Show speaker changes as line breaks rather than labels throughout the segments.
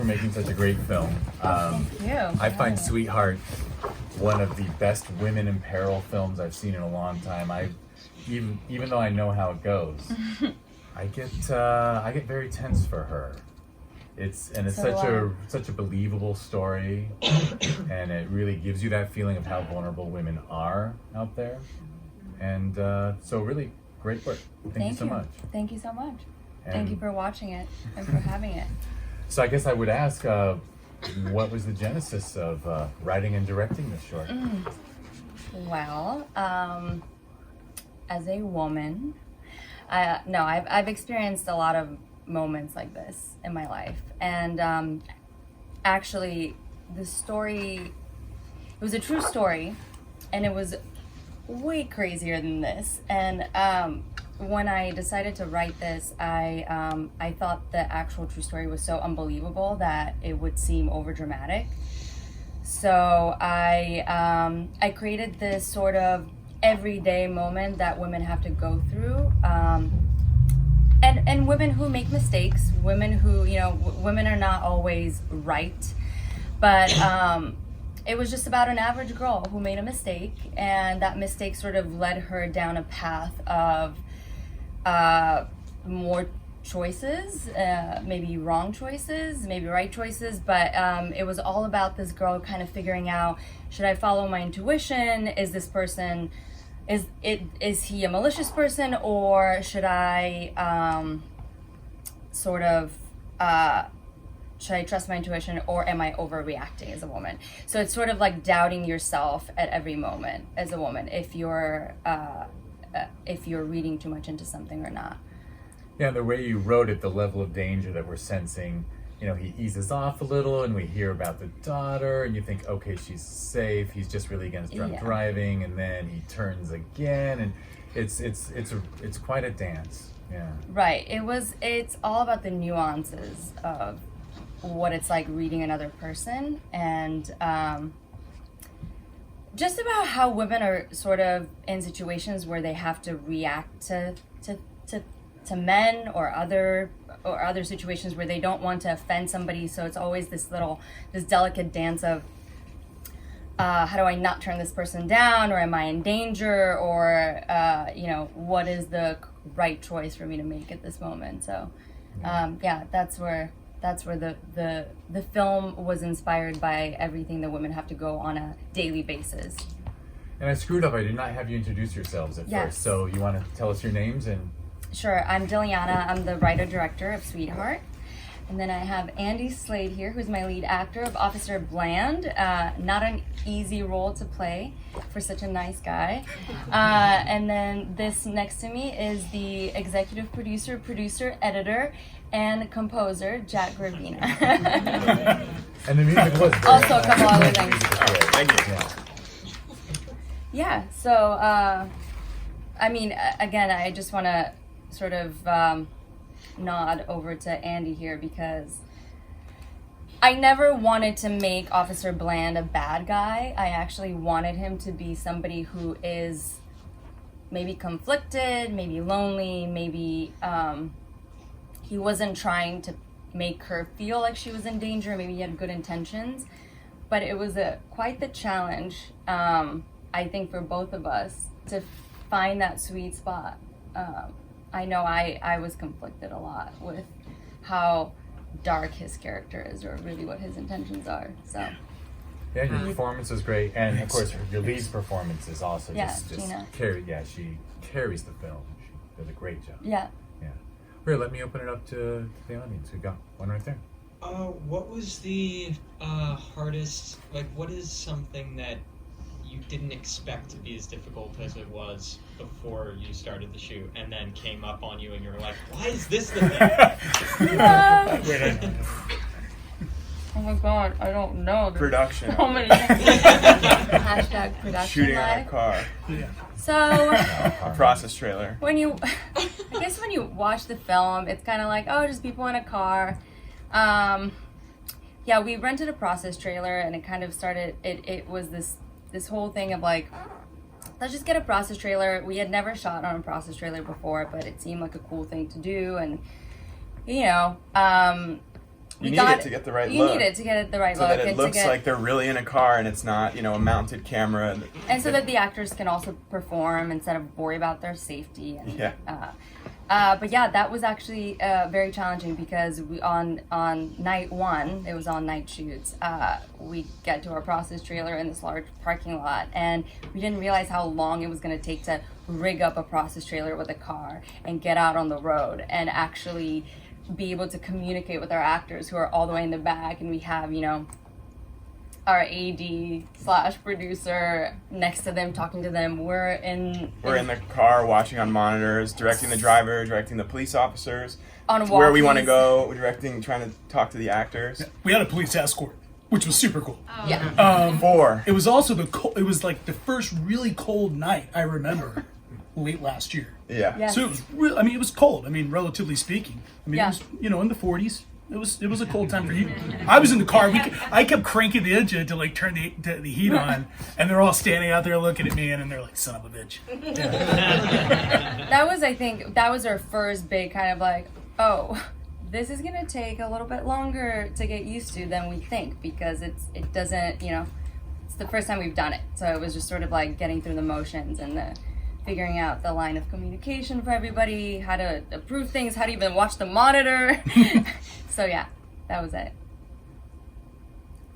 making such a great film.
Thank you.
I find Sweetheart one of the best women in peril films I've seen in a long time. Even though I know how it goes, I get very tense for her. It's such a believable story, and it really gives you that feeling of how vulnerable women are out there. And so really great work. Thank you so much.
Thank you so much.
And
thank you for watching it and for having it.
So I guess I would ask, what was the genesis of writing and directing this short?
Well, as a woman, I've experienced a lot of moments like this in my life, and actually, the story, it was a true story, and it was way crazier than this. And when I decided to write this, I thought the actual true story was so unbelievable that it would seem overdramatic. So I created this sort of everyday moment that women have to go through, and women who make mistakes, women who, women are not always right, but it was just about an average girl who made a mistake, and that mistake sort of led her down a path of more choices, maybe wrong choices, maybe right choices, but it was all about this girl kind of figuring out, should I follow my intuition? Is this person, is he a malicious person, or should I should I trust my intuition, or am I overreacting as a woman? So it's sort of like doubting yourself at every moment as a woman, if you're reading too much into something or not.
Yeah, the way you wrote it, the level of danger that we're sensing, he eases off a little, and we hear about the daughter, and you think, okay, she's safe. He's just really against drunk driving, and then he turns again, and it's quite a dance. Yeah. Right.
It's all about the nuances of what it's like reading another person, and just about how women are sort of in situations where they have to react to men or other situations where they don't want to offend somebody. So it's always this delicate dance of how do I not turn this person down, or am I in danger, or what is the right choice for me to make at this moment. So that's where the film was inspired by everything that women have to go on a daily basis.
And I screwed up. I did not have you introduce yourselves at first. So you want to tell us your names? And
Sure. I'm Diliana. I'm the writer-director of Sweetheart. And then I have Andy Slade here, who's my lead actor of Officer Bland. Not an easy role to play for such a nice guy. And then this next to me is the executive producer, editor, and composer, Jack Gravina.
And the music was very
also a couple other things.
Thank you.
Yeah, so, again, I just want to sort of nod over to Andy here, because I never wanted to make Officer Bland a bad guy. I actually wanted him to be somebody who is maybe conflicted, maybe lonely, maybe he wasn't trying to make her feel like she was in danger, maybe he had good intentions, but it was quite the challenge, I think, for both of us to find that sweet spot. I know I was conflicted a lot with how dark his character is, or really what his intentions are. So
yeah, your performance was great, and of course your lead's performance is also
Gina.
She carries the film. She did a great job.
Yeah.
Here, let me open it up to the audience. We got one right there.
What was the hardest? What is something that you didn't expect to be as difficult as it was before you started the shoot, and then came up on you and you were like, why is this the thing?
Oh my god, I don't know. There's
production.
so many things. Hashtag production.
Shooting
life.
on a car.
Yeah.
So
A process trailer.
when you watch the film, it's kind of like, oh, just people in a car. We rented a process trailer, and it kind of started, it was this whole thing of like, let's just get a process trailer. We had never shot on a process trailer before, but it seemed like a cool thing to do. And,
You need it to get the right look.
You need it to get the right
so
look.
that it
and
looks like they're really in a car and it's not, a mounted camera.
And so that the actors can also perform instead of worry about their safety. And,
Yeah.
But yeah, that was actually very challenging because we on night one, it was on night shoots, we get to our process trailer in this large parking lot, and we didn't realize how long it was going to take to rig up a process trailer with a car and get out on the road and actually be able to communicate with our actors who are all the way in the back, and we have, our AD/producer next to them, talking to them. We're in
the car, watching on monitors, directing the driver, directing the police officers,
on
where we want to
walkies.
go, directing, trying to talk to the actors.
We had a police escort, which was super cool.
Yeah.
4.
It was also it was like the first really cold night I remember late last year.
Yeah.
Yes.
So it was real. I mean, it was cold. I mean, relatively speaking. I mean,
Yeah.
it was in the 40s. It was a cold time for you. I was in the car. I kept cranking the engine to like turn the heat on, and they're all standing out there looking at me, and they're like, "Son of a bitch."
I think that was our first big kind of like, oh, this is gonna take a little bit longer to get used to than we think, because it doesn't, it's the first time we've done it. So it was just sort of like getting through the motions and figuring out the line of communication for everybody, how to approve things, how to even watch the monitor. So yeah, that was it.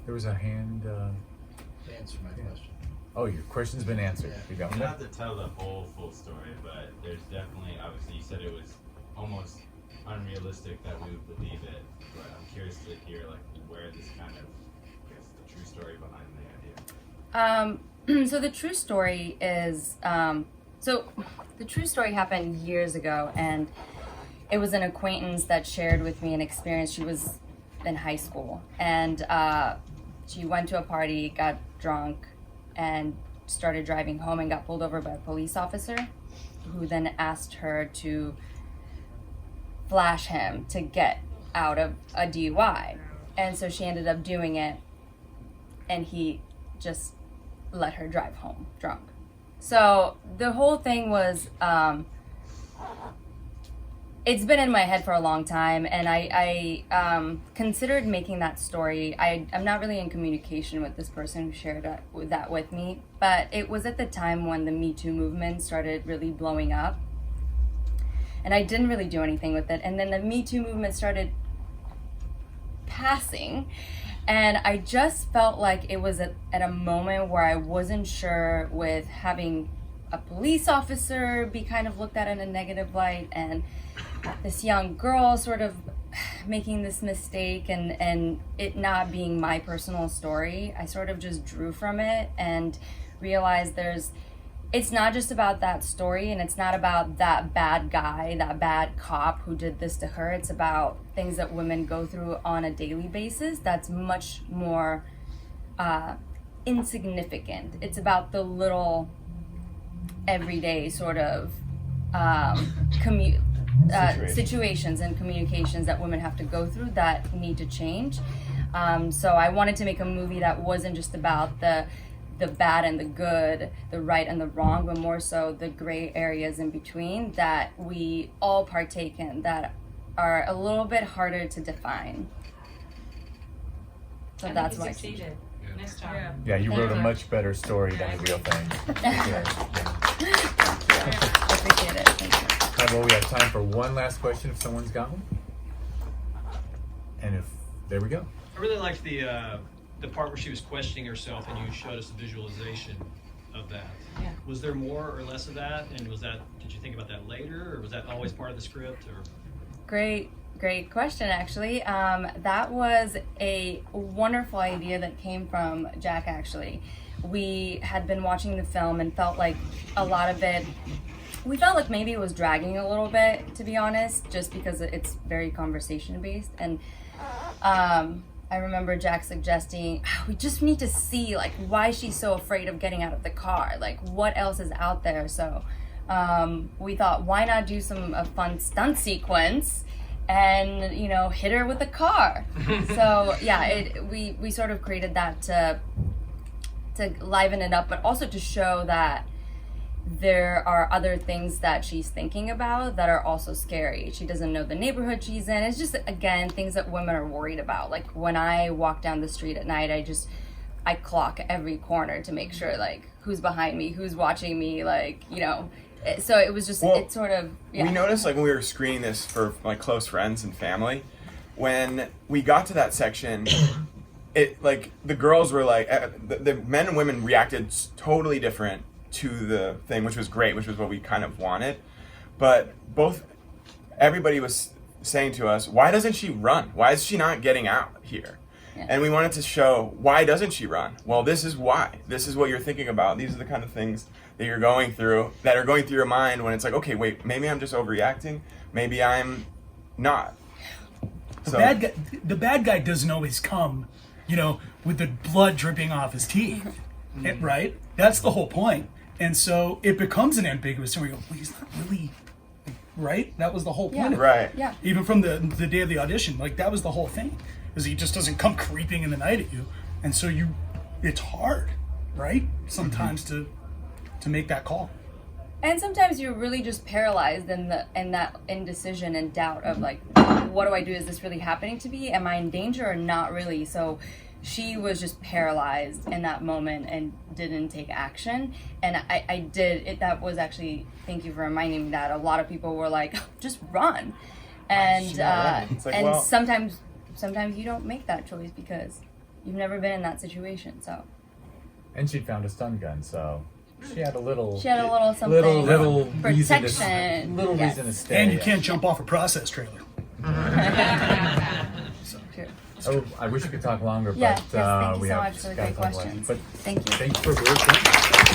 There was a hand.
Answer my question.
Oh, your question's been answered.
Yeah.
You got
You
me.
don't have to tell the whole full story, but there's definitely, obviously, you said it was almost unrealistic that we would believe it. But I'm curious to hear where this kind of, I guess, the true story behind the idea.
So the true story is, the true story happened years ago, and it was an acquaintance that shared with me an experience. She was in high school, and she went to a party, got drunk, and started driving home and got pulled over by a police officer, who then asked her to flash him to get out of a DUI. And so she ended up doing it, and he just let her drive home drunk. So the whole thing was, it's been in my head for a long time, and I considered making that story. I'm not really in communication with this person who shared that with me, but it was at the time when the Me Too movement started really blowing up, and I didn't really do anything with it. And then the Me Too movement started passing, and I just felt like it was at a moment where I wasn't sure with having a police officer be kind of looked at in a negative light, and this young girl sort of making this mistake, and it not being my personal story. I sort of just drew from it and realized it's not just about that story, and it's not about that bad guy, that bad cop who did this to her. It's about things that women go through on a daily basis that's much more insignificant. It's about the little everyday sort of situations and communications that women have to go through that need to change. So I wanted to make a movie that wasn't just about the bad and the good, the right and the wrong, but more so the gray areas in between that we all partake in, that are a little bit harder to define. So that's why.
Succeeded. Next time.
Yeah, you wrote a much better story than the real thing.
I appreciate it. Thank you.
All right, well, we have time for one last question if someone's got one. And there we go.
I really liked the part where she was questioning herself, and you showed us a visualization of that.
Yeah.
Was there more or less of that? And did you think about that later, or was that always part of the script? Or
Great question, actually. That was a wonderful idea that came from Jack, actually. We had been watching the film and felt like a lot of it, we felt like maybe it was dragging a little bit, to be honest, just because it's very conversation based. And I remember Jack suggesting, we just need to see like why she's so afraid of getting out of the car, like what else is out there. So we thought, why not do a fun stunt sequence and hit her with a car. So yeah, we sort of created that to liven it up, but also to show that there are other things that she's thinking about that are also scary. She doesn't know the neighborhood she's in. It's just, again, things that women are worried about. Like when I walk down the street at night, I clock every corner to make sure, like, who's behind me, who's watching me, like, you know. So it was just, it sort of, yeah.
We noticed, like, when we were screening this for, like, close friends and family, when we got to that section, it, like, the girls were like, the men and women reacted totally different to the thing, which was great, which was what we kind of wanted. But everybody was saying to us, why doesn't she run? Why is she not getting out here?
Yeah.
And we wanted to show, why doesn't she run? Well, this is why. This is what you're thinking about. These are the kind of things that you're going through, that are going through your mind when it's like, okay, wait, maybe I'm just overreacting. Maybe I'm not.
The bad guy doesn't always come, you know, with the blood dripping off his teeth, right? That's the whole point. And so it becomes an ambiguous thing where you go, well, he's not really, right? That was the whole point of it.
Right.
Yeah.
Even from the day of the audition, like, that was the whole thing, is he just doesn't come creeping in the night at you. And so it's hard, right? Sometimes to make that call.
And sometimes you're really just paralyzed in that indecision and doubt of, like, what do I do? Is this really happening to me? Am I in danger or not really? So she was just paralyzed in that moment and didn't take action. And I did it. That was actually, thank you for reminding me that a lot of people were like, just run. And
It's like,
and
well,
sometimes you don't make that choice because you've never been in that situation. So
And she'd found a stun gun, so she had a little
something.
little reason
Protection.
to
Yes.
reason to stay.
And you can't jump off a process trailer.
True.
Oh, I wish we could talk longer,
Yeah,
but
yes, thank you
we
so
have
much for the
gotta
great
talk about it.
questions.
But
Thank you.
thanks for